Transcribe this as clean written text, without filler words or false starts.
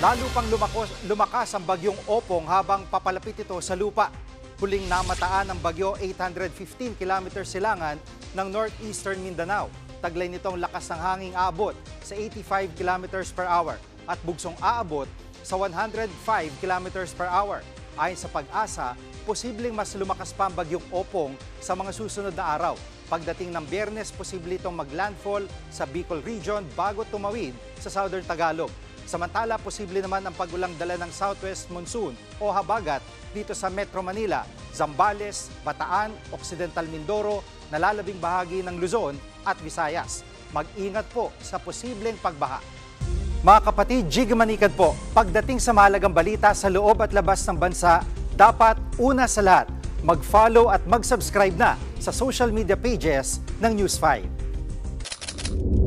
Lalo pang lumakas ang bagyong Opong habang papalapit ito sa lupa. Huling namataan ng bagyo 815 km silangan ng northeastern Mindanao. Taglay nitong lakas ng hanging aabot sa 85 km per hour at bugsong aabot sa 105 km per hour. Ayon sa Pag-asa, posibleng mas lumakas pa ang bagyong Opong sa mga susunod na araw. Pagdating ng Biyernes, posible itong maglandfall sa Bicol Region bago tumawid sa Southern Tagalog. Samantala, posible naman ang pagulang dala ng Southwest Monsoon o habagat dito sa Metro Manila, Zambales, Bataan, Occidental Mindoro, nalalabing bahagi ng Luzon at Visayas. Mag-ingat po sa posibleng pagbaha. Mga kapatid, Jig Manikad po, pagdating sa mahalagang balita sa loob at labas ng bansa, dapat una sa lahat, mag-follow at mag-subscribe na sa social media pages ng News 5.